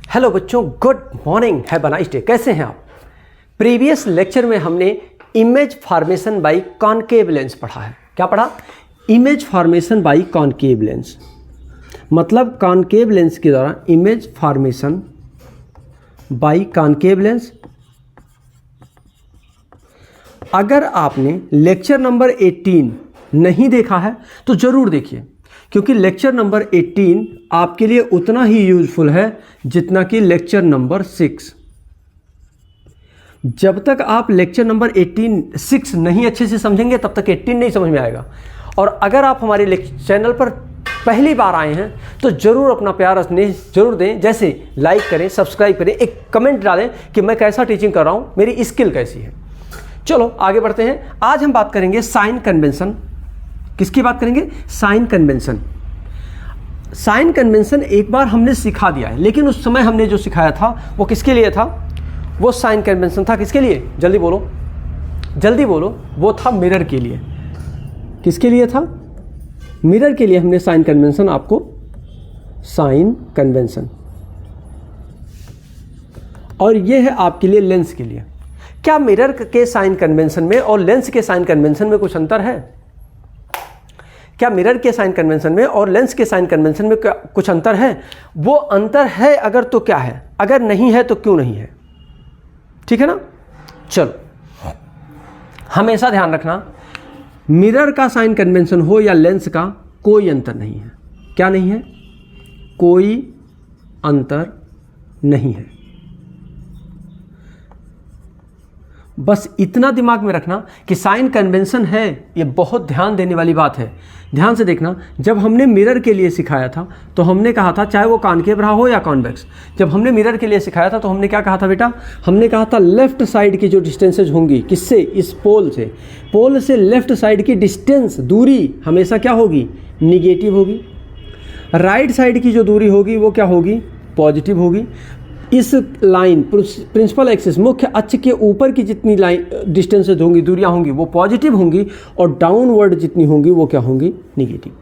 Hello बच्चों, good morning, have a nice day. कैसे हैं आप? प्रीवियस लेक्चर में हमने image formation by concave lens पढ़ा है। क्या पढ़ा? Image formation by concave lens, मतलब कॉनकेव लेंस के द्वारा image formation by concave lens. अगर आपने लेक्चर नंबर 18 नहीं देखा है तो ज़रूर देखिए, क्योंकि लेक्चर नंबर 18 आपके लिए उतना ही यूजफुल है जितना कि लेक्चर नंबर 6। जब तक आप लेक्चर नंबर 6 नहीं अच्छे से समझेंगे तब तक 18 नहीं समझ में आएगा। और अगर आप हमारे चैनल पर पहली बार आए हैं तो ज़रूर अपना प्यार स्नेह जरूर दें, जैसे लाइक करें, सब्सक्राइब करें, एक कमेंट डालें कि मैं कैसा टीचिंग कर रहा हूँ, मेरी स्किल कैसी है। चलो आगे बढ़ते हैं। आज हम बात करेंगे साइन कन्वेंशन। किसकी बात करेंगे? Sign convention. साइन कन्वेंशन एक बार हमने सिखा दिया है, लेकिन उस समय हमने जो सिखाया था वो किसके लिए था? वो साइन कन्वेंशन था किसके लिए? जल्दी बोलो, जल्दी बोलो। वो था मिरर के लिए। किसके लिए था? मिरर के लिए हमने साइन कन्वेंशन आपको साइन कन्वेंशन, और ये है आपके लिए लेंस के लिए। क्या मिरर के साइन कन्वेंशन में और लेंस के साइन कन्वेंशन में कुछ अंतर है? क्या मिरर के साइन कन्वेंशन में और लेंस के साइन कन्वेंशन में कुछ अंतर है? वो अंतर है अगर तो क्या है, अगर नहीं है तो क्यों नहीं है? ठीक है ना? चलो, हमेशा ध्यान रखना, मिरर का साइन कन्वेंशन हो या लेंस का, कोई अंतर नहीं है। क्या नहीं है? कोई अंतर नहीं है। बस इतना दिमाग में रखना कि साइन कन्वेंशन है, ये बहुत ध्यान देने वाली बात है। ध्यान से देखना, जब हमने मिरर के लिए सिखाया था तो हमने कहा था, चाहे वो कॉनकेव रहा हो या कॉन्वेक्स, जब हमने मिरर के लिए सिखाया था तो हमने क्या कहा था बेटा? हमने कहा था लेफ्ट साइड की जो डिस्टेंसेज होंगी, किससे? इस पोल से लेफ्ट साइड की डिस्टेंस, दूरी हमेशा क्या होगी? निगेटिव होगी। राइट साइड की जो दूरी होगी वो क्या होगी? पॉजिटिव होगी। इस लाइन प्रिंसिपल एक्सिस, मुख्य अक्ष के ऊपर की जितनी लाइन डिस्टेंसेज होंगी, दूरियां होंगी, वो पॉजिटिव होंगी, और डाउनवर्ड जितनी होंगी वो क्या होंगी? निगेटिव।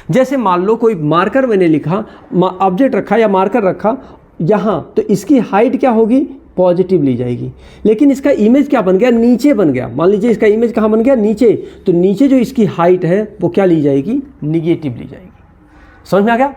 जैसे मान लो कोई मार्कर मैंने लिखा, ऑब्जेक्ट रखा या मार्कर रखा यहाँ, तो इसकी हाइट क्या होगी? पॉजिटिव ली जाएगी। लेकिन इसका इमेज क्या बन गया? नीचे बन गया। मान लीजिए इसका इमेज कहाँ बन गया? नीचे। तो नीचे जो इसकी हाइट है वो क्या ली जाएगी? निगेटिव ली जाएगी। समझ में आ गया?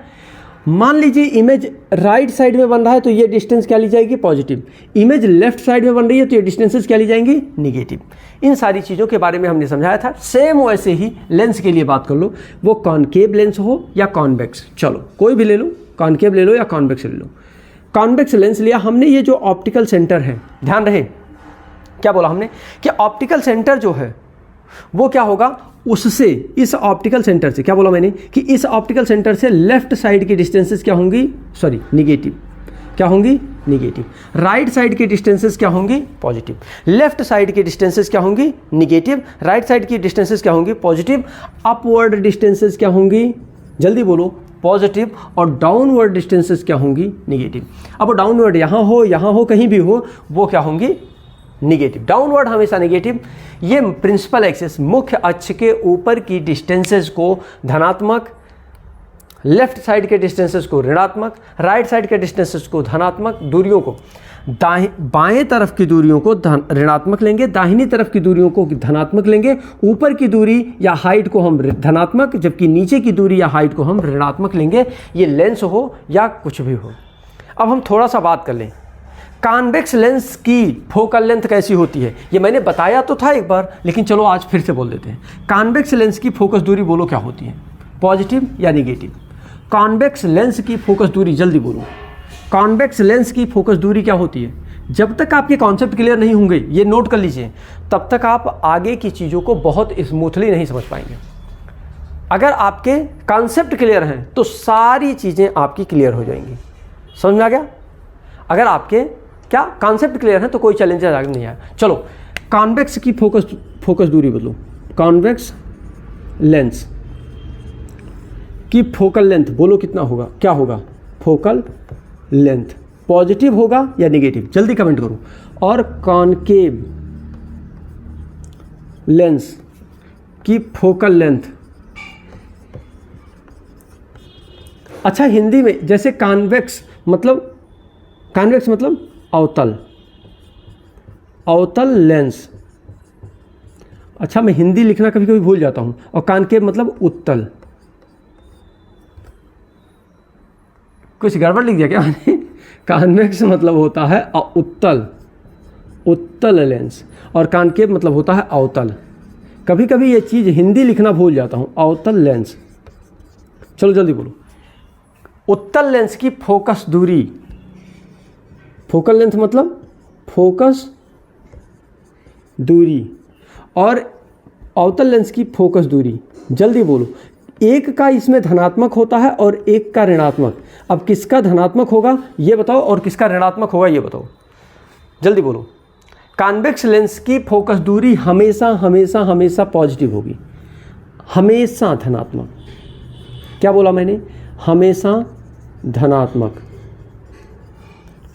मान लीजिए इमेज राइट साइड में बन रहा है तो ये डिस्टेंस क्या ली जाएगी? पॉजिटिव। इमेज लेफ्ट साइड में बन रही है तो ये डिस्टेंसेस क्या ली जाएंगी? निगेटिव। इन सारी चीज़ों के बारे में हमने समझाया था। सेम वैसे ही लेंस के लिए बात कर लो, वो कॉनकेव लेंस हो या कॉन्वेक्स। चलो कोई भी ले लो, कॉनकेव ले लो या कॉन्वेक्स ले लो। कॉन्वेक्स लेंस लिया हमने, ये जो ऑप्टिकल सेंटर है, ध्यान रहे क्या बोला हमने कि ऑप्टिकल सेंटर जो है वो क्या होगा? उससे, इस ऑप्टिकल सेंटर से, क्या बोला मैंने कि इस ऑप्टिकल सेंटर से लेफ्ट साइड की डिस्टेंसेस क्या होंगी? निगेटिव। क्या होंगी? निगेटिव। राइट साइड की डिस्टेंसेस क्या होंगी? पॉजिटिव। लेफ्ट साइड की डिस्टेंसेस क्या होंगी? निगेटिव। राइट साइड की डिस्टेंसेस क्या होंगी? पॉजिटिव। अपवर्ड डिस्टेंसेस क्या होंगी? जल्दी बोलो। पॉजिटिव। और डाउनवर्ड डिस्टेंसेस क्या होंगी? निगेटिव। अब डाउनवर्ड यहाँ हो, कहीं भी हो, वो क्या होंगी? निगेटिव। डाउनवर्ड हमेशा निगेटिव। ये प्रिंसिपल एक्सिस, मुख्य अक्ष के ऊपर की डिस्टेंसेस को धनात्मक, लेफ्ट साइड के डिस्टेंसेस को ऋणात्मक, राइट साइड के डिस्टेंसेस को धनात्मक, दूरियों को बाएं तरफ की दूरियों को ऋणात्मक लेंगे, दाहिनी तरफ की दूरियों को धनात्मक लेंगे, ऊपर की दूरी या हाइट को हम धनात्मक, जबकि नीचे की दूरी या हाइट को हम ऋणात्मक लेंगे। ये लेंस हो या कुछ भी हो। अब हम थोड़ा सा बात कर लें, कॉन्वेक्स लेंस की फोकल लेंथ कैसी होती है? ये मैंने बताया तो था एक बार, लेकिन चलो आज फिर से बोल देते हैं। कॉन्वेक्स लेंस की फोकस दूरी बोलो क्या होती है? पॉजिटिव या निगेटिव? कॉन्वेक्स लेंस की फोकस दूरी, जल्दी बोलो। कॉन्वेक्स लेंस की फोकस दूरी क्या होती है? जब तक आपके कॉन्सेप्ट क्लियर नहीं होंगे, ये नोट कर लीजिए, तब तक आप आगे की चीज़ों को बहुत स्मूथली नहीं समझ पाएंगे। अगर आपके कॉन्सेप्ट क्लियर हैं तो सारी चीज़ें आपकी क्लियर हो जाएंगी। समझ में आ गया? अगर आपके क्या कॉन्सेप्ट क्लियर है तो कोई चैलेंज आगे नहीं आया। चलो, कॉन्वेक्स की फोकस दूरी बदलो। कॉन्वेक्स लेंस की फोकल लेंथ बोलो कितना होगा? क्या होगा? फोकल लेंथ पॉजिटिव होगा या नेगेटिव? जल्दी कमेंट करो। और कॉनकेव लेंस की फोकल लेंथ, अच्छा हिंदी में जैसे कॉन्वेक्स मतलब कॉन्वेक्स मतलब अवतल, अवतल लेंस। अच्छा, मैं हिंदी लिखना कभी कभी भूल जाता हूँ। और कॉनकेव मतलब उत्तल। कुछ गड़बड़ लिख दिया क्या मैंने? कॉन्वेक्स मतलब होता है उत्तल, उत्तल लेंस, और कॉनकेव मतलब होता है अवतल। कभी कभी ये चीज़ हिंदी लिखना भूल जाता हूँ, अवतल लेंस। चलो जल्दी बोलो। उत्तल लेंस की फोकस दूरी, फोकल लेंथ मतलब फोकस दूरी, और अवतल लेंस की फोकस दूरी। जल्दी बोलो। एक का इसमें धनात्मक होता है और एक का ऋणात्मक। अब किसका धनात्मक होगा ये बताओ और किसका ऋणात्मक होगा ये बताओ, जल्दी बोलो। कॉन्वेक्स लेंस की फोकस दूरी हमेशा हमेशा हमेशा पॉजिटिव होगी, हमेशा धनात्मक। क्या बोला मैंने? हमेशा धनात्मक।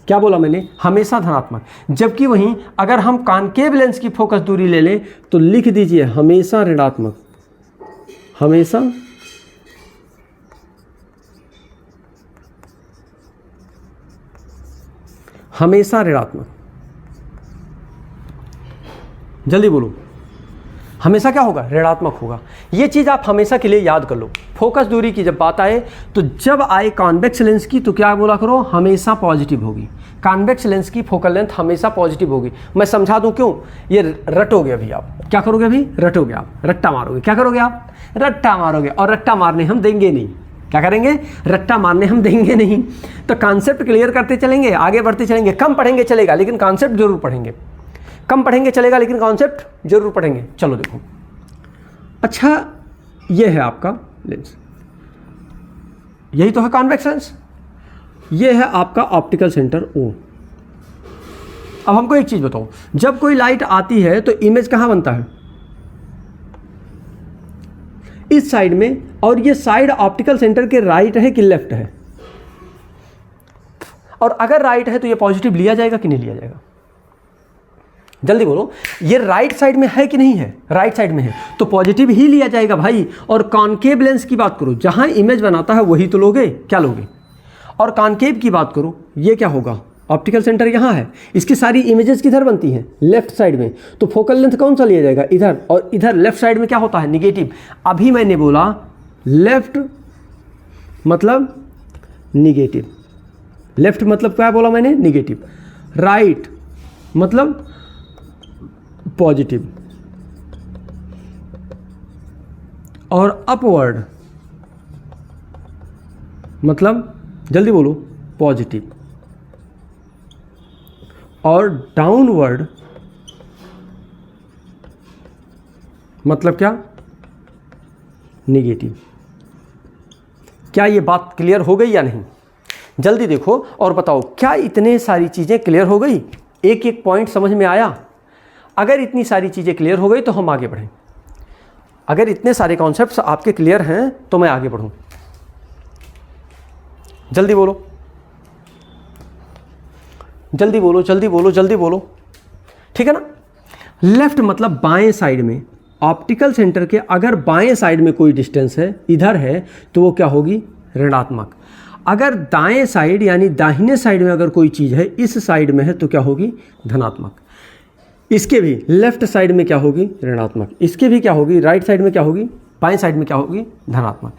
क्या बोला मैंने? हमेशा धनात्मक। जबकि वहीं अगर हम कॉनकेव लेंस की फोकस दूरी ले लें तो लिख दीजिए हमेशा ऋणात्मक, हमेशा हमेशा ऋणात्मक। जल्दी बोलो। हमेशा क्या होगा? ऋणात्मक होगा। ये चीज़ आप हमेशा के लिए याद कर लो। फोकस दूरी की जब बात आए तो जब आए कॉन्वेक्स लेंस की तो क्या बोला करो? हमेशा पॉजिटिव होगी। कॉन्वेक्स लेंस की फोकल लेंथ हमेशा पॉजिटिव होगी। मैं समझा दूं क्यों? ये रटोगे अभी आप। क्या करोगे अभी? रटोगे आप, रट्टा मारोगे। क्या करोगे आप? रट्टा मारोगे। और रट्टा मारने हम देंगे नहीं। क्या करेंगे? रट्टा मारने हम देंगे नहीं। तो कॉन्सेप्ट क्लियर करते चलेंगे, आगे बढ़ते चलेंगे। कम पढ़ेंगे चलेगा लेकिन कॉन्सेप्ट जरूर पढ़ेंगे। कम पढ़ेंगे चलेगा लेकिन कॉन्सेप्ट जरूर पढ़ेंगे। चलो देखो। अच्छा, ये है आपका लेंस, यही तो है कॉन्वेक्स लेंस। ये है आपका ऑप्टिकल सेंटर O। अब हमको एक चीज बताओ, जब कोई लाइट आती है तो इमेज कहां बनता है? इस साइड में। और ये साइड ऑप्टिकल सेंटर के राइट है कि लेफ्ट है? और अगर राइट है तो ये पॉजिटिव लिया जाएगा कि नहीं लिया जाएगा? जल्दी बोलो। ये राइट साइड में है कि नहीं है? राइट साइड में है तो पॉजिटिव ही लिया जाएगा भाई। और कॉनकेव लेंस की बात करो, जहां इमेज बनाता है वही तो लोगे। क्या लोगे? और कॉनकेव की बात करो, ये क्या होगा? ऑप्टिकल सेंटर यहां है, इसकी सारी इमेजेस किधर बनती हैं? लेफ्ट साइड में। तो फोकल लेंथ कौन सा लिया जाएगा? इधर। और इधर लेफ्ट साइड में क्या होता है? निगेटिव। अभी मैंने बोला लेफ्ट मतलब निगेटिव। लेफ्ट मतलब क्या बोला मैंने? निगेटिव। राइट मतलब पॉजिटिव। और अपवर्ड मतलब, जल्दी बोलो, पॉजिटिव। और डाउनवर्ड मतलब क्या? निगेटिव। क्या ये बात क्लियर हो गई या नहीं? जल्दी देखो और बताओ, क्या इतने सारी चीजें क्लियर हो गई? एक एक पॉइंट समझ में आया? अगर इतनी सारी चीजें क्लियर हो गई तो हम आगे बढ़ें। अगर इतने सारे कॉन्सेप्ट्स आपके क्लियर हैं तो मैं आगे बढ़ूं। जल्दी बोलो, जल्दी बोलो, जल्दी बोलो, जल्दी बोलो। ठीक है ना? लेफ्ट मतलब बाएं साइड में। ऑप्टिकल सेंटर के अगर बाएं साइड में कोई डिस्टेंस है, इधर है, तो वो क्या होगी? ऋणात्मक। अगर दाएं साइड यानी दाहिने साइड में अगर कोई चीज़ है, इस साइड में है, तो क्या होगी? धनात्मक। इसके भी लेफ्ट साइड में क्या होगी? ऋणात्मक। इसके भी क्या होगी? राइट साइड में क्या होगी? बाएं साइड में क्या होगी? धनात्मक।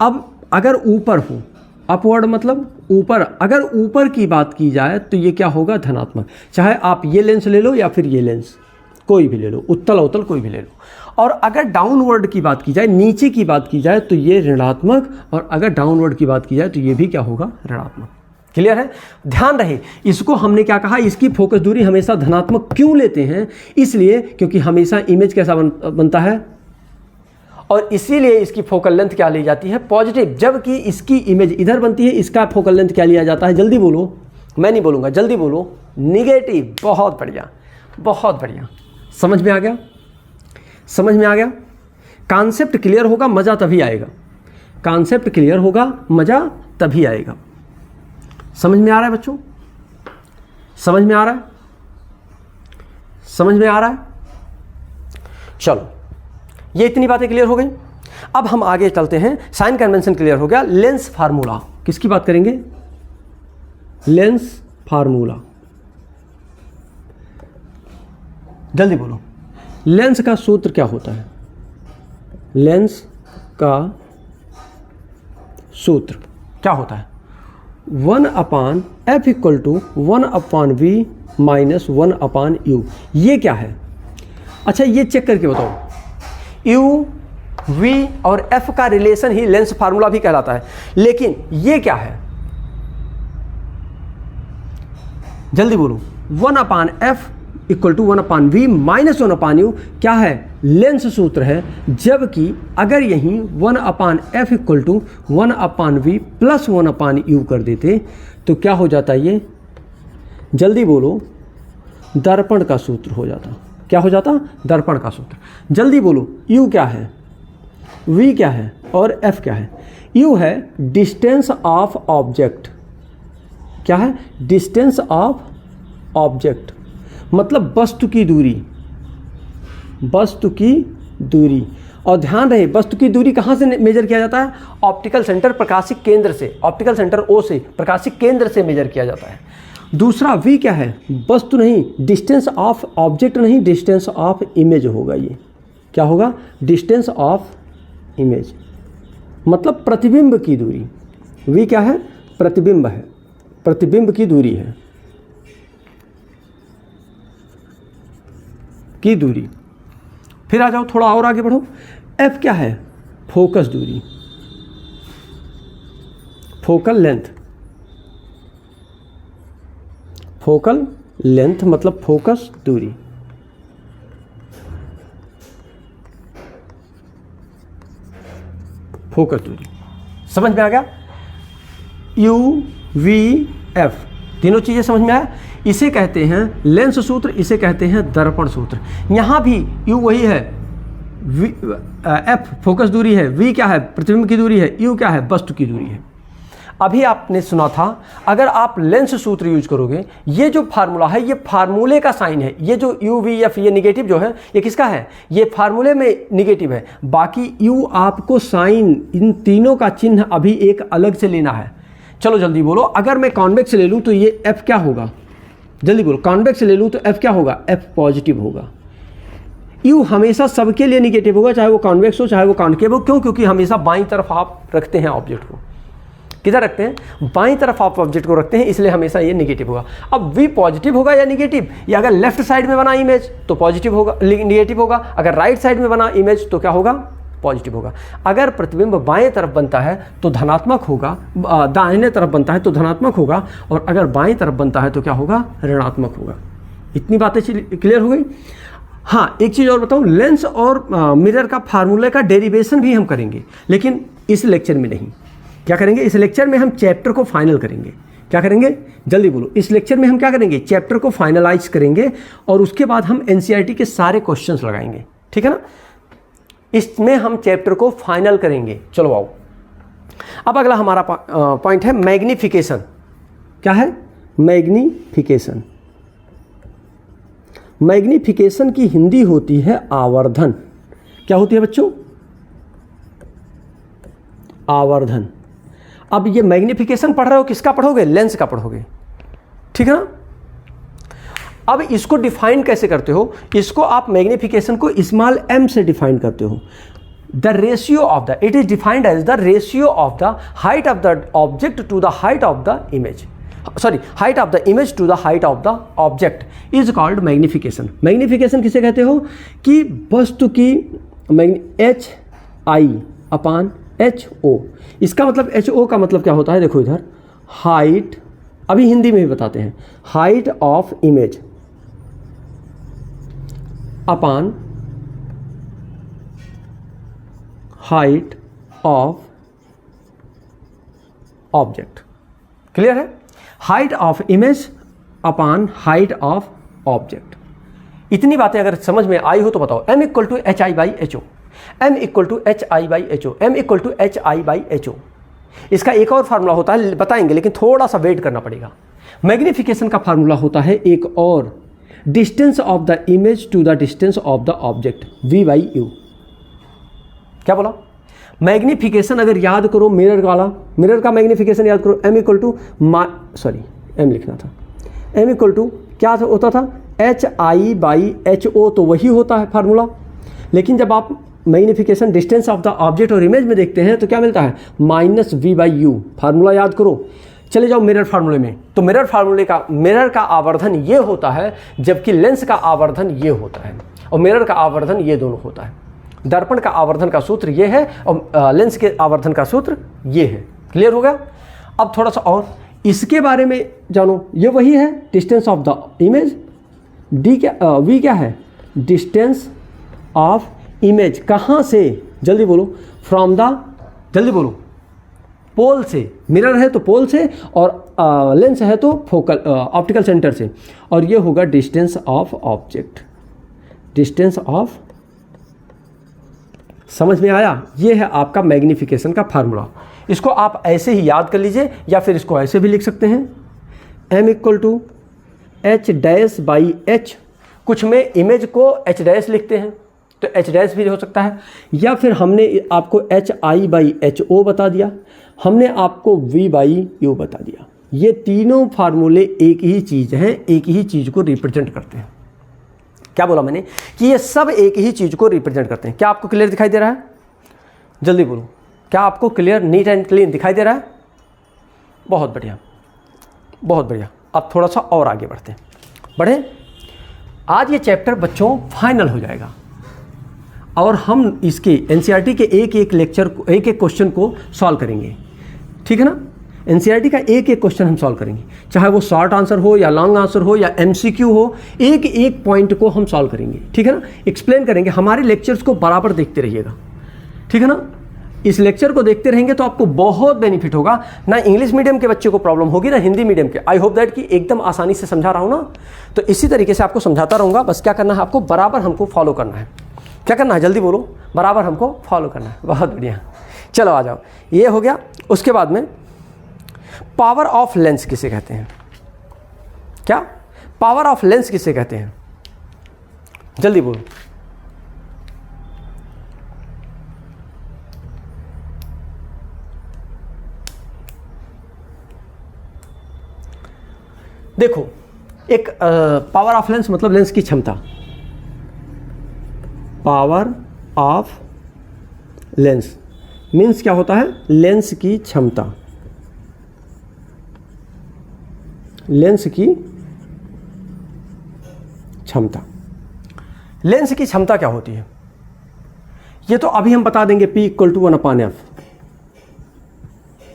अब अगर ऊपर हो, अपवर्ड मतलब ऊपर, अगर ऊपर की बात की जाए तो ये क्या होगा? धनात्मक। चाहे आप ये लेंस ले लो या फिर ये लेंस, कोई भी ले लो, उत्तल अवतल कोई भी ले लो। और अगर डाउनवर्ड की बात की जाए, नीचे की बात की जाए, तो ये ऋणात्मक। और अगर डाउनवर्ड की बात की जाए तो ये भी क्या होगा? ऋणात्मक। क्लियर है? ध्यान रहे, इसको हमने क्या कहा? इसकी फोकस दूरी हमेशा धनात्मक क्यों लेते हैं? इसलिए क्योंकि हमेशा इमेज कैसा बनता है, और इसीलिए इसकी फोकल लेंथ क्या ली जाती है? पॉजिटिव। जबकि इसकी इमेज इधर बनती है, इसका फोकल लेंथ क्या लिया जाता है? जल्दी बोलो, मैं नहीं बोलूँगा, जल्दी बोलो, निगेटिव। बहुत बढ़िया, बहुत बढ़िया। समझ में आ गया? समझ में आ गया? कॉन्सेप्ट क्लियर होगा, मज़ा तभी आएगा। कॉन्सेप्ट क्लियर होगा, मज़ा तभी आएगा। समझ में आ रहा है बच्चों? समझ में आ रहा है? समझ में आ रहा है? चलो, ये इतनी बातें क्लियर हो गई। अब हम आगे चलते हैं। साइन कन्वेंशन क्लियर हो गया। लेंस फार्मूला किसकी बात करेंगे? लेंस फार्मूला, जल्दी बोलो, लेंस का सूत्र क्या होता है? लेंस का सूत्र क्या होता है? 1/f = 1/v - 1/u। ये क्या है? अच्छा ये चेक करके बताओ। u, v और f का रिलेशन ही लेंस फार्मूला भी कहलाता है, लेकिन ये क्या है? जल्दी बोलो। 1/f = 1/v - 1/u क्या है? लेंस सूत्र है। जबकि अगर यहीं 1/f = 1/v + 1/u कर देते तो क्या हो जाता? ये जल्दी बोलो, दर्पण का सूत्र हो जाता। क्या हो जाता? दर्पण का सूत्र। जल्दी बोलो, u क्या है, v क्या है और f क्या है? u है डिस्टेंस ऑफ ऑब्जेक्ट। क्या है? डिस्टेंस ऑफ ऑब्जेक्ट, मतलब वस्तु की दूरी, वस्तु की दूरी। और ध्यान रहे, वस्तु की दूरी कहाँ से मेजर किया जाता है? ऑप्टिकल सेंटर, प्रकाशिक केंद्र से, ऑप्टिकल सेंटर O से, प्रकाशिक केंद्र से मेजर किया जाता है। दूसरा v क्या है? वस्तु नहीं, डिस्टेंस ऑफ ऑब्जेक्ट नहीं, डिस्टेंस ऑफ इमेज होगा। ये क्या होगा? डिस्टेंस ऑफ इमेज, मतलब प्रतिबिंब की दूरी। v क्या है? प्रतिबिंब है, प्रतिबिंब की दूरी है, की दूरी। फिर आ जाओ, थोड़ा और आगे बढ़ो। f क्या है? फोकस दूरी, फोकल लेंथ। फोकल लेंथ मतलब फोकस दूरी। फोकस दूरी समझ में आ गया? u, v, f तीनों चीजें समझ में आया? इसे कहते हैं लेंस सूत्र, इसे कहते हैं दर्पण सूत्र। यहां भी u वही है, f फोकस दूरी है, v क्या है? प्रतिबिंब की दूरी है, u क्या है? वस्तु की दूरी है। अभी आपने सुना था, अगर आप लेंस सूत्र यूज करोगे, ये जो फार्मूला है ये फार्मूले का साइन है। ये जो u, v, f ये निगेटिव जो है ये किसका है? ये फार्मूले में निगेटिव है। बाकी u आपको साइन, इन तीनों का चिन्ह अभी एक अलग से लेना है। चलो जल्दी बोलो, अगर मैं कॉन्वेक्स ले लूँ तो ये f क्या होगा? जल्दी बोलो, कॉन्वेक्स ले लूँ तो f क्या होगा? f पॉजिटिव होगा। u हमेशा सबके लिए निगेटिव होगा, चाहे वो कॉन्वेक्स हो चाहे वो कॉन्केव हो। क्यों? क्योंकि हमेशा बाईं तरफ आप रखते हैं ऑब्जेक्ट को। किधर रखते हैं? बाईं तरफ आप ऑब्जेक्ट को रखते हैं, इसलिए हमेशा ये निगेटिव होगा। अब v पॉजिटिव होगा या निगेटिव? या अगर लेफ्ट साइड में बना इमेज तो पॉजिटिव होगा, निगेटिव होगा। अगर राइट साइड में बना इमेज तो क्या होगा? पॉजिटिव होगा। अगर प्रतिबिंब बाएं तरफ बनता है तो धनात्मक होगा, दाहिने तरफ बनता है तो धनात्मक होगा, और अगर बाएं तरफ बनता है तो क्या होगा? ऋणात्मक होगा। इतनी बातें क्लियर हो गई? हाँ, एक चीज़ और बताऊँ, लेंस और मिरर का फार्मूले का डेरिवेशन भी हम करेंगे, लेकिन इस लेक्चर में नहीं। क्या करेंगे? इस लेक्चर में हम चैप्टर को फाइनल करेंगे। क्या करेंगे? जल्दी बोलो। इस लेक्चर में हम क्या करेंगे? चैप्टर को फाइनलाइज करेंगे, और उसके बाद हम एनसीईआरटी के सारे क्वेश्चंस लगाएंगे। ठीक है ना? इसमें हम चैप्टर को फाइनल करेंगे। चलो आओ, अब अगला हमारा पॉइंट है मैग्निफिकेशन। क्या है? मैग्निफिकेशन। मैग्निफिकेशन की हिंदी होती है आवर्धन। क्या होती है बच्चों? आवर्धन। अब ये मैग्निफिकेशन पढ़ रहे हो, किसका पढ़ोगे? लेंस का पढ़ोगे। ठीक है ना? अब इसको डिफाइन कैसे करते हो? इसको आप मैग्निफिकेशन को स्मॉल m से डिफाइन करते हो। The ratio of the, it is defined as the ratio of the height of the object to the height of the image, sorry, height of the image to the height of the object is called magnification. Magnification किसे कहते हो? कि वस्तु की HI/HO। इसका मतलब HO का मतलब क्या होता है? देखो इधर, हाइट, अभी हिंदी में भी बताते हैं, height of image upon height of object. Clear है? Height of image upon height of object. इतनी बातें अगर समझ में आई हो तो बताओ। m = HI/HO, m = HI/HO, m = HI/HO। इसका एक और फार्मूला होता है, बताएंगे, लेकिन थोड़ा सा वेट करना पड़ेगा। मैग्निफिकेशन का फार्मूला होता है एक और, distance of the image to the distance of the object, v/u। क्या बोला? मैग्निफिकेशन अगर याद करो, मिरर वाला, मिरर का मैग्निफिकेशन याद करो, m लिखना था, m इक्वल टू क्या होता था, HI/HO, तो वही होता है फार्मूला। लेकिन जब आप magnification distance of the object और इमेज में देखते हैं तो क्या मिलता है, -v/u। फार्मूला याद करो। चले जाओ मिरर फार्मूले में, तो मिरर का आवर्धन ये होता है, जबकि लेंस का आवर्धन ये होता है, और मिरर का आवर्धन ये दोनों होता है। दर्पण का आवर्धन का सूत्र ये है और लेंस के आवर्धन का सूत्र ये है। क्लियर हो गया? अब थोड़ा सा और इसके बारे में जानो। ये वही है distance of the image, v क्या है, डिस्टेंस ऑफ इमेज। कहाँ से, जल्दी बोलो, फ्रॉम द, जल्दी बोलो, पोल से। मिरर है तो पोल से, और लेंस है तो फोकल ऑप्टिकल सेंटर से, और ये होगा distance of object, distance of. समझ में आया? ये है आपका मैग्नीफिकेशन का फार्मूला। इसको आप ऐसे ही याद कर लीजिए, या फिर इसको ऐसे भी लिख सकते हैं, m इक्वल टू H-/H। कुछ में इमेज को H' लिखते हैं तो H' भी हो सकता है, या फिर हमने आपको HI/HO बता दिया, हमने आपको v/u बता दिया। ये तीनों फार्मूले एक ही चीज़ हैं, एक ही चीज़ को रिप्रेजेंट करते हैं। क्या बोला मैंने, कि ये सब एक ही चीज़ को रिप्रेजेंट करते हैं। क्या आपको क्लियर दिखाई दे रहा है? जल्दी बोलो, क्या आपको क्लियर, नीट एंड क्लीन दिखाई दे रहा है? बहुत बढ़िया, बहुत बढ़िया। अब थोड़ा सा और आगे बढ़े। आज ये चैप्टर बच्चों फाइनल हो जाएगा, और हम इसके एनसीईआरटी के एक लेक्चर को, एक क्वेश्चन को सॉल्व करेंगे। ठीक है ना? एनसीईआरटी का एक क्वेश्चन हम सॉल्व करेंगे, चाहे वो शॉर्ट आंसर हो या लॉन्ग आंसर हो या एमसीक्यू हो, एक पॉइंट को हम सॉल्व करेंगे। ठीक है ना? एक्सप्लेन करेंगे। हमारे लेक्चर्स को बराबर देखते रहिएगा। ठीक है ना? इस लेक्चर को देखते रहेंगे तो आपको बहुत बेनिफिट होगा। ना इंग्लिश मीडियम के बच्चे को प्रॉब्लम होगी, ना हिंदी मीडियम के। आई होप दैट कि एकदम आसानी से समझा रहा हूँ ना, तो इसी तरीके से आपको समझाता रहूँगा। बस क्या करना है, आपको बराबर हमको फॉलो करना है। क्या करना है, जल्दी बोलो, बराबर हमको फॉलो करना है। बहुत बढ़िया, चलो आ जाओ। ये हो गया। उसके बाद में पावर ऑफ लेंस किसे कहते हैं? क्या पावर ऑफ लेंस किसे कहते हैं? जल्दी बोलो। देखो, एक पावर ऑफ लेंस मतलब लेंस की क्षमता। पावर ऑफ लेंस मीन्स क्या होता है? लेंस की क्षमता, लेंस की क्षमता। लेंस की क्षमता क्या होती है, ये तो अभी हम बता देंगे, P इक्वल टू 1/f।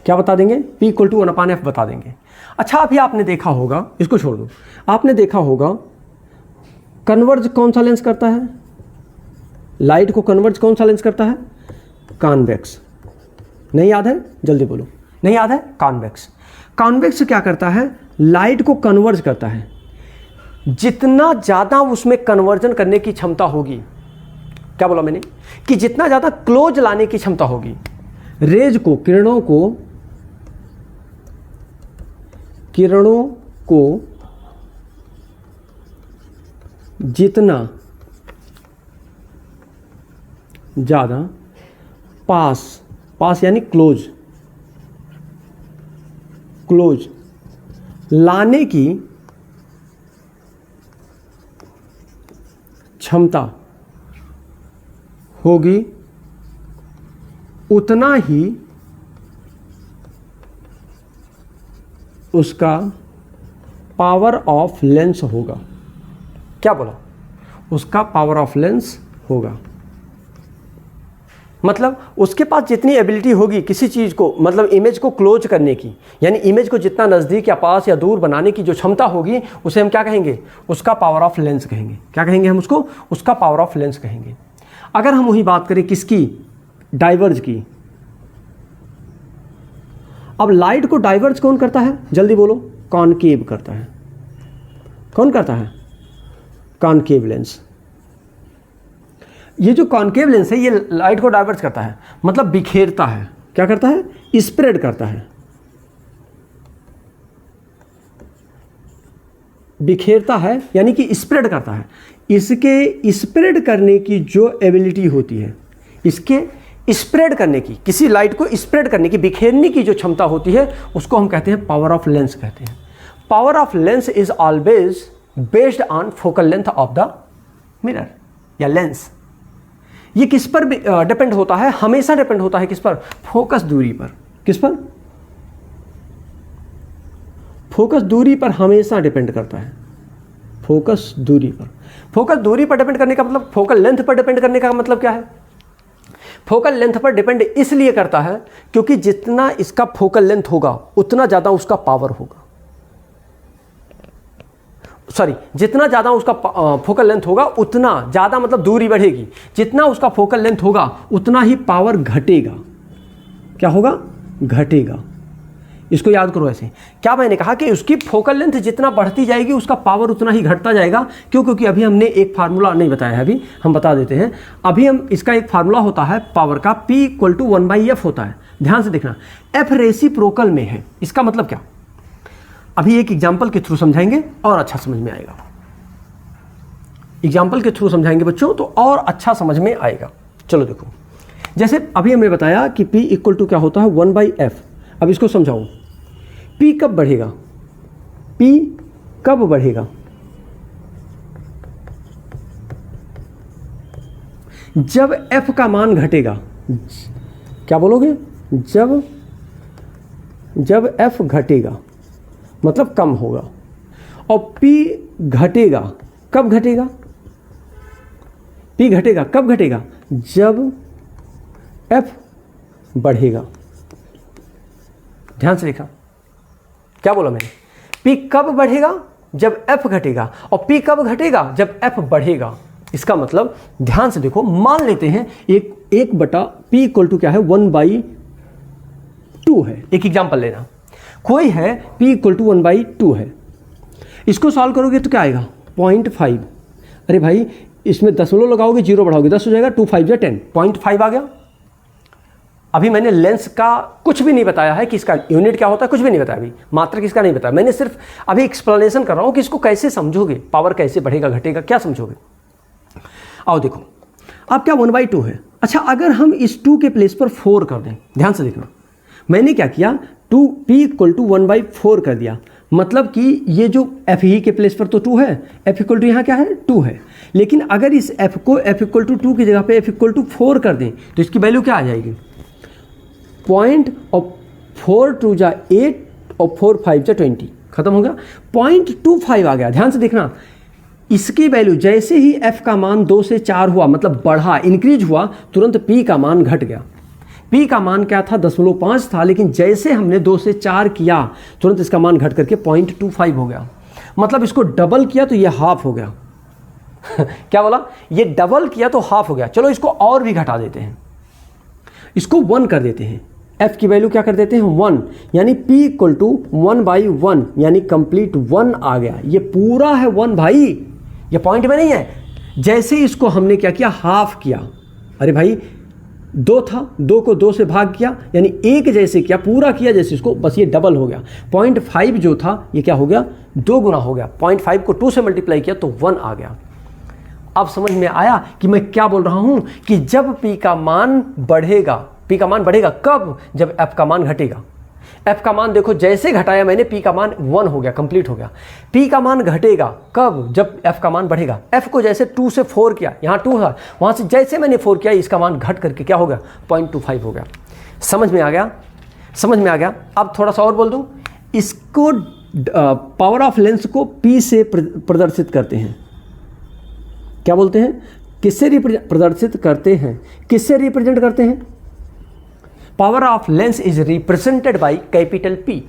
क्या बता देंगे? P इक्वल टू 1/f बता देंगे। अच्छा, अभी आपने देखा होगा, इसको छोड़ दो, आपने देखा होगा कन्वर्ज कौन सा लेंस करता है? लाइट को कन्वर्ज कौन सा लेंस करता है? कॉन्वेक्स। नहीं याद है? जल्दी बोलो। नहीं याद है? कॉन्वेक्स। कॉन्वेक्स क्या करता है? लाइट को कन्वर्ज करता है। जितना ज़्यादा उसमें कन्वर्जन करने की क्षमता होगी, क्या बोला मैंने, कि जितना ज़्यादा क्लोज लाने की क्षमता होगी, रेज को, किरणों को जितना ज़्यादा पास यानी क्लोज लाने की क्षमता होगी, उतना ही उसका पावर ऑफ लेंस होगा। क्या बोला? उसका पावर ऑफ लेंस होगा। मतलब उसके पास जितनी एबिलिटी होगी किसी चीज़ को, मतलब इमेज को क्लोज करने की, यानी इमेज को जितना नज़दीक या पास या दूर बनाने की जो क्षमता होगी, उसे हम क्या कहेंगे? उसका पावर ऑफ लेंस कहेंगे। क्या कहेंगे हम उसको? उसका पावर ऑफ लेंस कहेंगे। अगर हम वही बात करें किसकी? डाइवर्ज की। अब लाइट को डाइवर्ज कौन करता है? जल्दी बोलो। कॉनकेव करता है। कौन करता है? Concave lens. ये जो कॉनकेव लेंस है, ये लाइट को डाइवर्ज करता है, मतलब बिखेरता है। क्या करता है? स्प्रेड करता है। बिखेरता है यानी कि स्प्रेड करता है। इसके स्प्रेड करने की जो एबिलिटी होती है, इसके स्प्रेड करने की, किसी लाइट को स्प्रेड करने की, बिखेरने की जो क्षमता होती है, उसको हम कहते हैं पावर ऑफ लेंस कहते हैं। Power of lens is always based on focal length of the mirror या लेंस। ये किस पर डिपेंड होता है? हमेशा डिपेंड होता है किस पर? फोकस दूरी पर। किस पर? फोकस दूरी पर हमेशा डिपेंड करता है। फोकस दूरी पर। फोकस दूरी पर डिपेंड करने का मतलब, फोकल लेंथ पर डिपेंड करने का मतलब क्या है? फोकल लेंथ पर डिपेंड इसलिए करता है क्योंकि जितना इसका फोकल लेंथ होगा उतना ज्यादा उसका पावर होगा। सॉरी, जितना ज्यादा उसका फोकल लेंथ होगा उतना ज्यादा मतलब दूरी बढ़ेगी। जितना उसका फोकल लेंथ होगा उतना ही पावर घटेगा। क्या होगा? घटेगा। इसको याद करो ऐसे। क्या मैंने कहा कि उसकी फोकल लेंथ जितना बढ़ती जाएगी उसका पावर उतना ही घटता जाएगा। क्यों? क्योंकि अभी हमने एक फार्मूला नहीं बताया है, अभी हम बता देते हैं। अभी हम इसका एक फार्मूला होता है पावर का, P = 1/f होता है। ध्यान से देखना, F रेसिप्रोकल में है। इसका मतलब क्या? अभी एक एग्जाम्पल के थ्रू समझाएंगे और अच्छा समझ में आएगा। एग्जाम्पल के थ्रू समझाएंगे बच्चों तो और अच्छा समझ में आएगा। चलो देखो, जैसे अभी हमने बताया कि P = क्या होता है? 1/f। अब इसको समझाऊं। P कब बढ़ेगा? P कब बढ़ेगा? जब F का मान घटेगा। क्या बोलोगे? जब F घटेगा मतलब कम होगा। और P घटेगा कब घटेगा? P घटेगा कब घटेगा? जब F बढ़ेगा। ध्यान से देखा, क्या बोला मैंने? P कब बढ़ेगा? जब F घटेगा। और P कब घटेगा? जब F बढ़ेगा। इसका मतलब ध्यान से देखो, मान लेते हैं एक बटा P = क्या है? 1/2 है। एक एग्जांपल लेना, कोई है P = 1/2 है। इसको सॉल्व करोगे तो क्या आएगा? 0.5। अरे भाई, इसमें दशमलव लगाओगे, 0 बढ़ाओगे 10 हो जाएगा। 2 5 या 10, 0.5 आ गया। अभी मैंने लेंस का कुछ भी नहीं बताया है कि इसका यूनिट क्या होता है, कुछ भी नहीं बताया। अभी मात्रक इसका नहीं बताया। मैंने सिर्फ अभी एक्सप्लेनेशन कर रहा हूं कि इसको कैसे समझोगे, पावर कैसे बढ़ेगा घटेगा, क्या समझोगे। आओ देखो, अब क्या 1/2 है। अच्छा, अगर हम इस 2 के प्लेस पर 4 कर दें, ध्यान से देखना, मैंने क्या किया? P = 1/4 कर दिया। मतलब कि ये जो F ही के प्लेस पर तो 2 है, F = यहाँ क्या है? 2 है। लेकिन अगर इस F को F = 2 की जगह पे F = 4 कर दें तो इसकी वैल्यू क्या आ जाएगी? 0.4 2 जा 8 और 4 5 जा 20, खत्म हो गया। 0.25 आ गया। ध्यान से देखना, इसकी वैल्यू जैसे ही F का मान 2 से 4 हुआ, मतलब बढ़ा, इंक्रीज हुआ, तुरंत P का मान घट गया। P का मान क्या था? 0.5 था, लेकिन जैसे हमने 2 से 4 किया तुरंत इसका मान घट करके 0.25 हो गया। मतलब इसको डबल किया तो ये हाफ हो गया। क्या बोला? ये डबल किया तो हाफ हो गया। चलो इसको और भी घटा देते हैं, इसको 1 कर देते हैं। F की वैल्यू क्या कर देते हैं? 1, यानी P = 1/1, यानी कंप्लीट 1 आ गया। ये पूरा है 1 भाई, ये पॉइंट में नहीं है। जैसे इसको हमने क्या किया? हाफ किया। अरे भाई, 2 था, 2 को 2 से भाग किया, यानी 1 जैसे किया, पूरा किया जैसे इसको, बस ये डबल हो गया। 0.5 जो था ये क्या हो गया? 2 गुना हो गया। 0.5 को 2 से मल्टीप्लाई किया तो 1 आ गया। अब समझ में आया कि मैं क्या बोल रहा हूं? कि जब P का मान बढ़ेगा, P का मान बढ़ेगा कब? जब F का मान घटेगा। F का मान देखो, जैसे घटाया मैंने, P का मान 1 हो गया, कंप्लीट हो गया। P का मान घटेगा कब? जब F का मान बढ़ेगा। F को जैसे 2 से 4 किया, यहाँ 2 था, वहाँ से जैसे मैंने 4 किया, इसका मान घट करके क्या हो गया? 0.25 हो गया। समझ में आ गया? समझ में आ गया। अब थोड़ा सा और बोल दूँ, इसको पावर ऑफ लेंस को P से प्रदर्शित करते हैं। क्या बोलते हैं? किससे प्रदर्शित करते हैं? किससे रिप्रेजेंट करते हैं? Power of lens is represented by capital P।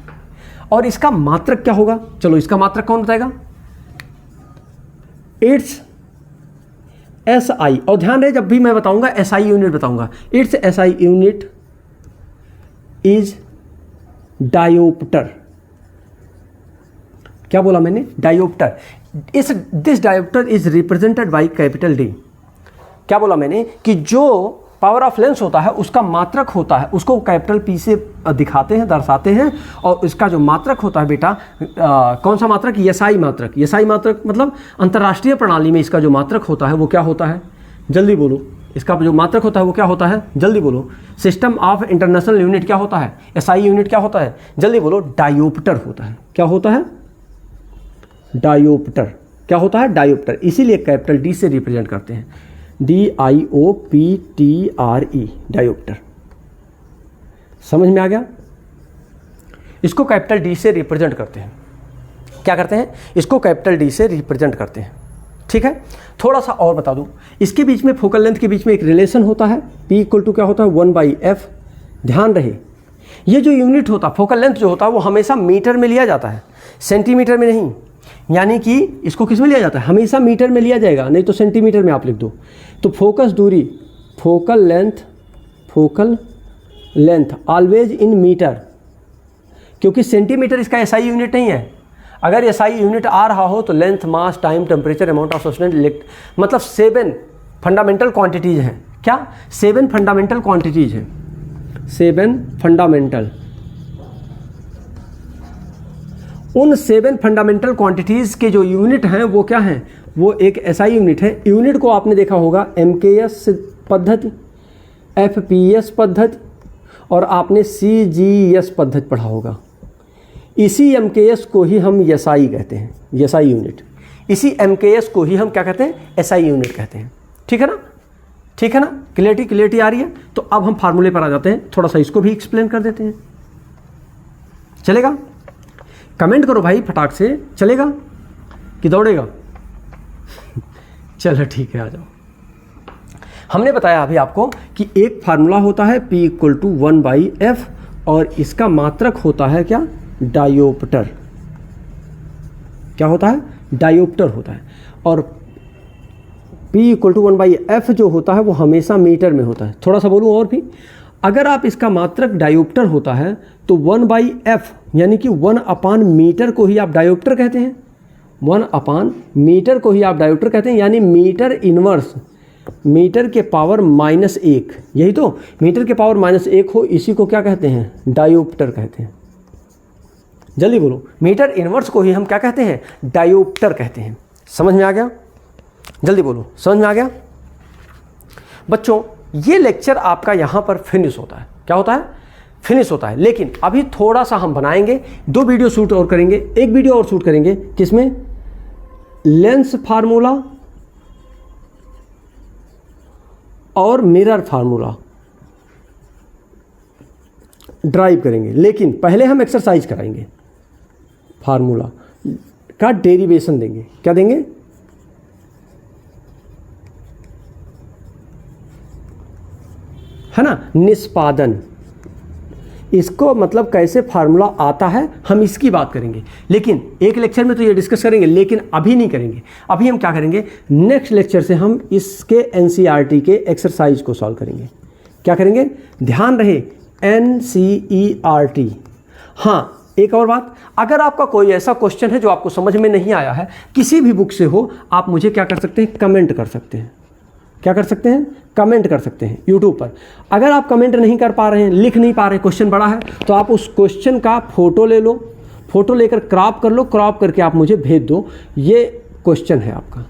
और इसका मात्रक क्या होगा? चलो इसका मात्रक कौन बताएगा? It's SI। और ध्यान रहे, जब भी मैं बताऊंगा SI यूनिट बताऊंगा। It's SI unit is dioptre. क्या बोला मैंने? Dioptre. This dioptre is represented by capital D। क्या बोला मैंने? कि जो पावर ऑफ लेंस होता है उसका मात्रक होता है, उसको कैपिटल P से दिखाते हैं, दर्शाते हैं। और इसका जो मात्रक होता है बेटा, कौन सा मात्रक? SI मात्रक। SI मात्रक मतलब अंतर्राष्ट्रीय प्रणाली में इसका जो मात्रक होता है वो क्या होता है? जल्दी बोलो। इसका जो मात्रक होता है वो क्या होता है? जल्दी बोलो। सिस्टम ऑफ इंटरनेशनल यूनिट क्या होता है? SI यूनिट क्या होता है? जल्दी बोलो। डायोप्टर होता है। क्या होता है? डायोप्टर। क्या होता है? डायोप्टर। इसीलिए कैपिटल डी से रिप्रेजेंट करते हैं, DIOPTRE, डायोप्टर। समझ में आ गया? इसको कैपिटल डी से रिप्रेजेंट करते हैं। क्या करते हैं? इसको कैपिटल डी से रिप्रेजेंट करते हैं। ठीक है, थोड़ा सा और बता दूं, इसके बीच में फोकल लेंथ के बीच में एक रिलेशन होता है, P इक्वल टू क्या होता है? 1/f। ध्यान रहे, ये जो यूनिट होता है, फोकल लेंथ जो होता है, वो हमेशा मीटर में लिया जाता है, सेंटीमीटर में नहीं। यानी कि इसको किस में लिया जाता है? हमेशा मीटर में लिया जाएगा, नहीं तो सेंटीमीटर में आप लिख दो। तो फोकस दूरी, focal length always in metre, क्योंकि सेंटीमीटर इसका एसआई यूनिट नहीं है। अगर एसआई यूनिट आ रहा हो तो length, mass, time, temperature, amount of substance, मतलब 7 फंडामेंटल क्वांटिटीज हैं। क्या? 7 फंडामेंटल क्वांटिटीज हैं, 7 फंडामेंटल। उन 7 फंडामेंटल क्वांटिटीज के जो यूनिट हैं वो क्या हैं? वो एक एसआई यूनिट है। यूनिट को आपने देखा होगा MKS पद्धति, FPS पद्धति, और आपने CGS पद्धति पढ़ा होगा। इसी MKS को ही हम SI कहते हैं, SI यूनिट। इसी MKS को ही हम क्या कहते हैं? SI यूनिट कहते हैं। ठीक है ना? ठीक है ना? क्लियरिटी आ रही है? तो अब हम फार्मूले पर आ जाते हैं, थोड़ा सा इसको भी एक्सप्लेन कर देते हैं। चलेगा? कमेंट करो भाई फटाक से, चलेगा कि दौड़ेगा? चलो ठीक है, आ जाओ। हमने बताया अभी आपको कि एक फार्मूला होता है P इक्वल टू 1/f, और इसका मात्रक होता है क्या? डायोप्टर। क्या होता है? डायोप्टर होता है। और P इक्वल टू 1/f जो होता है वो हमेशा मीटर में होता है। थोड़ा सा बोलूँ और भी, अगर आप इसका मात्रक डायोप्टर होता है तो 1/f यानी कि 1/मीटर को ही आप डायोप्टर कहते हैं। 1/मीटर को ही आप डायोप्टर कहते हैं, यानी मीटर इनवर्स, मीटर के पावर -1, यही तो, मीटर के पावर -1 हो, इसी को क्या कहते हैं? डायोप्टर कहते हैं। जल्दी बोलो, मीटर इनवर्स को ही हम क्या कहते हैं? डायोप्टर कहते हैं। समझ में आ गया? जल्दी बोलो, समझ में आ गया? बच्चों, ये लेक्चर आपका यहाँ पर फिनिश होता है। क्या होता है? फिनिश होता है। लेकिन अभी थोड़ा सा हम बनाएंगे, 2 वीडियो शूट और करेंगे, एक वीडियो और शूट करेंगे, किसमें? लेंस फार्मूला और मिरर फार्मूला ड्राइव करेंगे। लेकिन पहले हम एक्सरसाइज कराएंगे, फार्मूला का डेरिवेशन देंगे। क्या देंगे? है ना, निष्पादन। इसको मतलब कैसे फार्मूला आता है हम इसकी बात करेंगे। लेकिन एक लेक्चर में तो ये डिस्कस करेंगे, लेकिन अभी नहीं करेंगे। अभी हम क्या करेंगे? नेक्स्ट लेक्चर से हम इसके NCERT के एक्सरसाइज को सॉल्व करेंगे। क्या करेंगे? ध्यान रहे, NCERT। हाँ, एक और बात, अगर आपका कोई ऐसा क्वेश्चन है जो आपको समझ में नहीं आया है, किसी भी बुक से हो, आप मुझे क्या कर सकते हैं? कमेंट कर सकते हैं। क्या कर सकते हैं? कमेंट कर सकते हैं यूट्यूब पर। अगर आप कमेंट नहीं कर पा रहे हैं, लिख नहीं पा रहे, क्वेश्चन बड़ा है, तो आप उस क्वेश्चन का फोटो ले लो, फोटो लेकर क्रॉप कर लो, क्रॉप करके आप मुझे भेज दो, ये क्वेश्चन है आपका।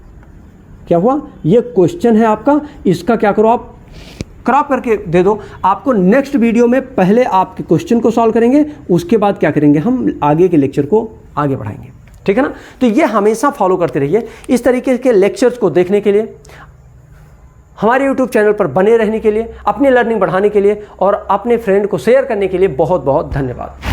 क्या हुआ? ये क्वेश्चन है आपका, इसका क्या करो, आप क्रॉप करके दे दो। आपको नेक्स्ट वीडियो में पहले आपके क्वेश्चन को सॉल्व करेंगे, उसके बाद क्या करेंगे? हम आगे के लेक्चर को आगे बढ़ाएंगे। ठीक है ना? तो ये हमेशा फॉलो करते रहिए। इस तरीके के लेक्चर्स को देखने के लिए, हमारे YouTube चैनल पर बने रहने के लिए, अपनी लर्निंग बढ़ाने के लिए और अपने फ्रेंड को शेयर करने के लिए बहुत बहुत धन्यवाद।